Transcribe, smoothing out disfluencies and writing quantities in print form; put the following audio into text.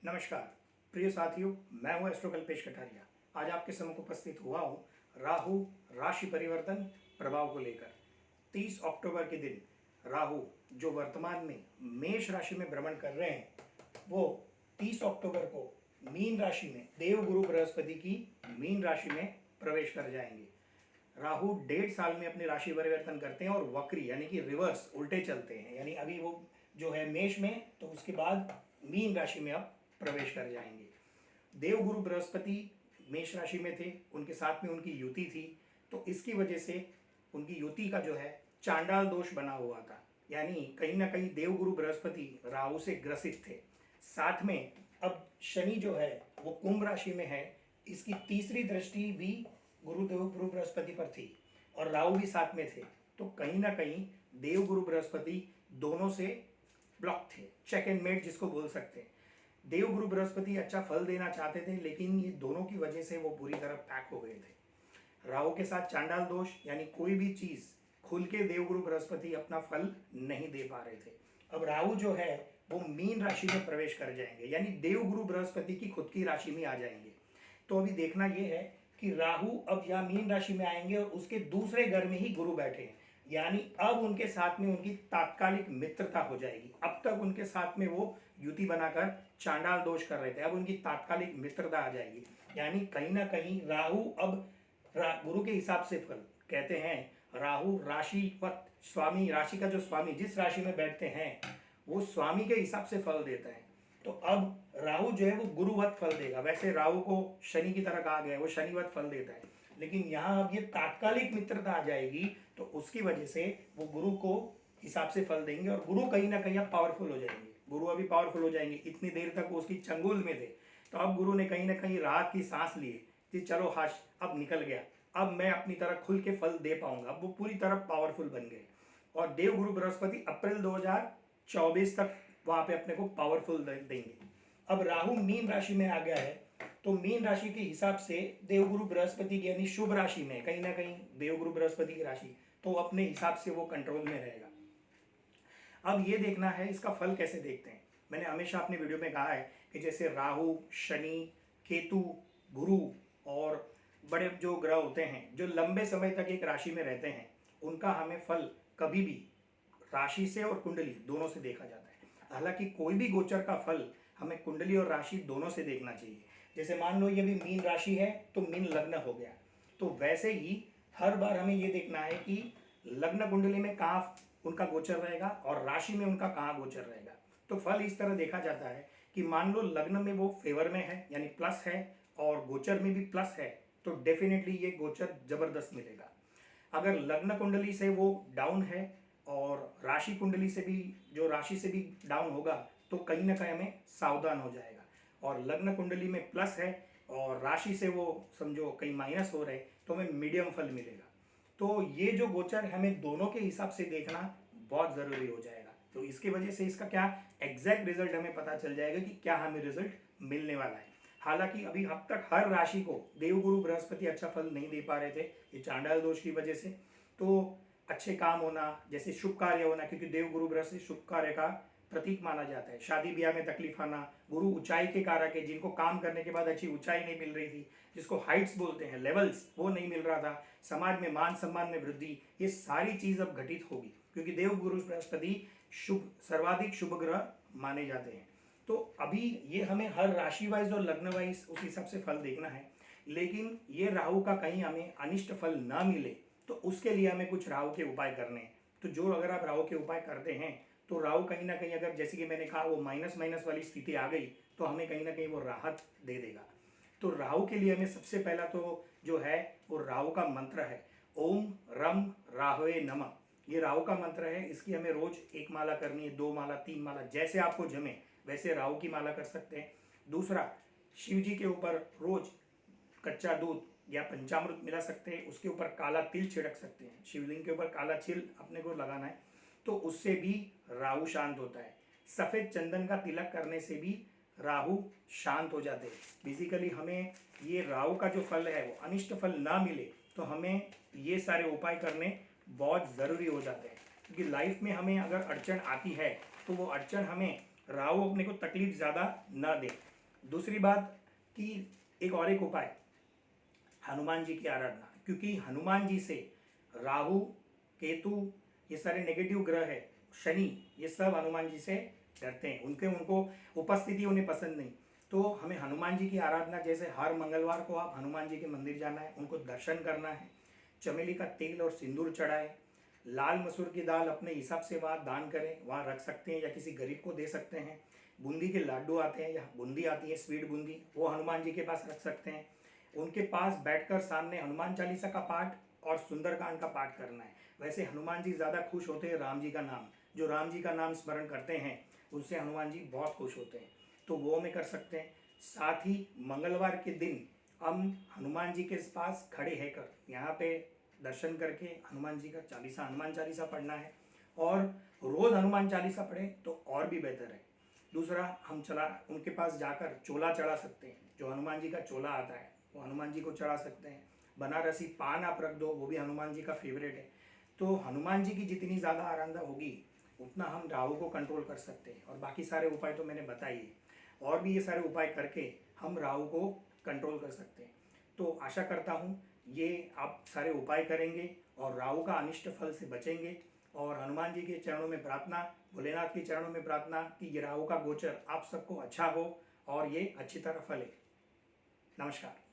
नमस्कार प्रिय साथियों, मैं हूं एस्ट्रो कल्पेश कटारिया। आज आपके सम्मुख उपस्थित हुआ हूं राहु राशि परिवर्तन प्रभाव को लेकर। 30 अक्टूबर के दिन राहु जो वर्तमान में मेष राशि में भ्रमण कर रहे हैं, वो 30 अक्टूबर को मीन राशि में देव गुरु बृहस्पति की मीन राशि में प्रवेश कर जाएंगे। राहु 1.5 साल में अपनी राशि परिवर्तन करते हैं और वक्री यानी कि रिवर्स उल्टे चलते हैं। यानी अभी वो जो है मेष में, तो उसके बाद मीन राशि में अब प्रवेश कर जाएंगे। देव गुरु बृहस्पति मेष राशि में थे, उनके साथ में उनकी युति थी, तो इसकी वजह से उनकी युति का जो है चांडाल दोष बना हुआ था। यानी कहीं ना कहीं देव गुरु बृहस्पति राहु से ग्रसित थे। साथ में अब शनि जो है वो कुंभ राशि में है, इसकी तीसरी दृष्टि भी गुरुदेव गुरु बृहस्पति पर थी और राहु भी साथ में थे। तो कहीं ना कहीं देव गुरु बृहस्पति दोनों से ब्लॉक थे, चेक एंड मेट जिसको बोल सकते हैं। देव गुरु बृहस्पति अच्छा फल देना चाहते थे, लेकिन ये दोनों की वजह से वो पूरी तरह पैक हो गए थे। राहु के साथ चांडाल दोष, यानी कोई भी चीज खुल के देव गुरु बृहस्पति अपना फल नहीं दे पा रहे थे। अब राहु जो है वो मीन राशि में प्रवेश कर जाएंगे, यानी देव गुरु बृहस्पति की खुद की राशि में आ जाएंगे। तो अभी देखना यह है कि राहु अब यहाँ मीन राशि में आएंगे और उसके दूसरे घर में ही गुरु बैठे हैं, यानी अब उनके साथ में उनकी तात्कालिक मित्रता हो जाएगी। अब तक उनके साथ में वो युति बनाकर चांडाल दोष कर रहे थे, अब उनकी तात्कालिक मित्रता आ जाएगी। यानी कहीं ना कहीं राहु अब गुरु के हिसाब से फल कहते हैं। राहु राशिवत स्वामी, राशि का जो स्वामी जिस राशि में बैठते हैं वो स्वामी के हिसाब से फल देता है। तो अब राहु जो है वो गुरुवत फल देगा। वैसे राहु को शनि की तरह कहा गया है, वो शनिवत फल देता है, लेकिन यहाँ अब ये तात्कालिक मित्रता आ जाएगी, तो उसकी वजह से वो गुरु को हिसाब से फल देंगे और गुरु कहीं ना कहीं अब पावरफुल हो जाएंगे। गुरु अभी पावरफुल हो जाएंगे, इतनी देर तक वो उसकी चंगुल में थे, तो अब गुरु ने कहीं ना कहीं राहत की सांस लिए कि चलो हाश अब निकल गया, अब मैं अपनी तरह खुल के फल दे पाऊंगा। अब वो पूरी तरह पावरफुल बन गए और देव गुरु बृहस्पति अप्रैल 2024 तक वहां पे अपने को पावरफुल देंगे। अब राहु मीन राशि में आ गया है, तो मीन राशि के हिसाब से देवगुरु बृहस्पति की यानी शुभ राशि में, कहीं ना कहीं देवगुरु बृहस्पति की राशि, तो अपने हिसाब से वो कंट्रोल में रहेगा। अब ये देखना है इसका फल कैसे देखते हैं। मैंने हमेशा अपने वीडियो में कहा है कि जैसे राहु, शनि, केतु, गुरु और बड़े जो ग्रह होते हैं जो लंबे समय तक एक राशि में रहते हैं, उनका हमें फल कभी भी राशि से और कुंडली दोनों से देखा जाता है। हालांकि कोई भी गोचर का फल हमें कुंडली और राशि दोनों से देखना चाहिए। जैसे मान लो ये भी मीन राशि है तो मीन लग्न हो गया, तो वैसे ही हर बार हमें ये देखना है कि लग्न कुंडली में कहाँ उनका गोचर रहेगा और राशि में उनका कहाँ गोचर रहेगा। तो फल इस तरह देखा जाता है कि मान लो लग्न में वो फेवर में है यानी प्लस है और गोचर में भी प्लस है, तो डेफिनेटली ये गोचर जबरदस्त मिलेगा। अगर लग्न कुंडली से वो डाउन है और राशि कुंडली से भी, जो राशि से भी डाउन होगा, तो कहीं ना कहीं हमें सावधान हो जाएगा। और लग्न कुंडली में प्लस है और राशि से वो समझो कहीं माइनस हो रहे, तो हमें मीडियम फल मिलेगा। तो ये जो गोचर हमें दोनों के हिसाब से देखना बहुत ज़रूरी हो जाएगा। तो इसकी वजह से इसका क्या एग्जैक्ट रिजल्ट हमें पता चल जाएगा कि क्या हमें रिजल्ट मिलने वाला है। हालांकि अभी अब तक हर राशि को देवगुरु बृहस्पति अच्छा फल नहीं दे पा रहे थे, ये चांडाल दोष की वजह से। तो अच्छे काम होना, जैसे शुभ कार्य होना, क्योंकि देवगुरु बृहस्पति शुभ कार्य का प्रतीक माना जाता है। शादी ब्याह में तकलीफ आना, गुरु ऊंचाई के कारक है, जिनको काम करने के बाद अच्छी ऊंचाई नहीं मिल रही थी, जिसको हाइट्स बोलते हैं, लेवल्स, वो नहीं मिल रहा था, समाज में मान सम्मान में वृद्धि, ये सारी चीज अब घटित होगी, क्योंकि देव गुरु बृहस्पति शुभ सर्वाधिक शुभ ग्रह माने जाते हैं। तो अभी ये हमें हर राशि वाइज और लग्न वाइज उस हिसाब से फल देखना है। लेकिन ये राहु का कहीं हमें अनिष्ट फल ना मिले, तो उसके लिए हमें कुछ राहु के उपाय करने हैं। तो जो अगर आप राहु के उपाय करते हैं, तो राहु कहीं ना कहीं अगर जैसे कि मैंने कहा वो माइनस माइनस वाली स्थिति आ गई, तो हमें कहीं ना कहीं वो राहत दे देगा। तो राहु के लिए हमें सबसे पहला तो जो है वो राहु का मंत्र है, ओम रम राहवे नमः। ये राहु का मंत्र है, इसकी हमें रोज 1 माला करनी है, 2 माला, 3 माला, जैसे आपको जमे वैसे राहु की माला कर सकते हैं। दूसरा, शिव जी के ऊपर रोज कच्चा दूध या पंचामृत मिला सकते हैं, उसके ऊपर काला तिल छिड़क सकते हैं। शिवलिंग के ऊपर काला तिल अपने को लगाना है, तो उससे भी राहु शांत होता है। सफ़ेद चंदन का तिलक करने से भी राहु शांत हो जाते हैं। बेसिकली हमें ये राहु का जो फल है वो अनिष्ट फल ना मिले, तो हमें ये सारे उपाय करने बहुत ज़रूरी हो जाते हैं। क्योंकि लाइफ में हमें अगर अड़चन आती है, तो वो अड़चन हमें राहु अपने को तकलीफ ज़्यादा ना दे। दूसरी बात कि एक उपाय, हनुमान जी की आराधना, क्योंकि हनुमान जी से राहु, केतु, ये सारे नेगेटिव ग्रह है, शनि, ये सब हनुमान जी से डरते हैं, उनको उपस्थिति उन्हें पसंद नहीं। तो हमें हनुमान जी की आराधना, जैसे हर मंगलवार को आप हनुमान जी के मंदिर जाना है, उनको दर्शन करना है, चमेली का तेल और सिंदूर चढ़ाएं, लाल मसूर की दाल अपने हिसाब से वहाँ दान करें, वहाँ रख सकते हैं या किसी गरीब को दे सकते हैं। बूंदी के लड्डू आते हैं या बूंदी आती है, स्वीट बूंदी, वो हनुमान जी के पास रख सकते हैं। उनके पास बैठकर सामने हनुमान चालीसा का पाठ और सुंदरकांड का पाठ करना है। वैसे हनुमान जी ज़्यादा खुश होते हैं राम जी का नाम, जो राम जी का नाम स्मरण करते हैं उससे हनुमान जी बहुत खुश होते हैं, तो वो हमें कर सकते हैं। साथ ही मंगलवार के दिन हम हनुमान जी के पास खड़े रहकर यहाँ पे दर्शन करके हनुमान जी का चालीसा, हनुमान चालीसा पढ़ना है, और रोज़ हनुमान चालीसा पढ़ें तो और भी बेहतर है। दूसरा, हम उनके पास जाकर चोला चढ़ा सकते हैं, जो हनुमान जी का चोला आता है वो हनुमान जी को चढ़ा सकते हैं। बनारसी पान आप रख दो, वो भी हनुमान जी का फेवरेट है। तो हनुमान जी की जितनी ज़्यादा आराधना होगी उतना हम राहु को कंट्रोल कर सकते हैं, और बाकी सारे उपाय तो मैंने बताए, और भी ये सारे उपाय करके हम राहु को कंट्रोल कर सकते हैं। तो आशा करता हूँ ये आप सारे उपाय करेंगे और राहु का अनिष्ट फल से बचेंगे, और हनुमान जी के चरणों में प्रार्थना, भोलेनाथ के चरणों में प्रार्थना कि ये राहु का गोचर आप सबको अच्छा हो और ये अच्छी तरह फले। नमस्कार।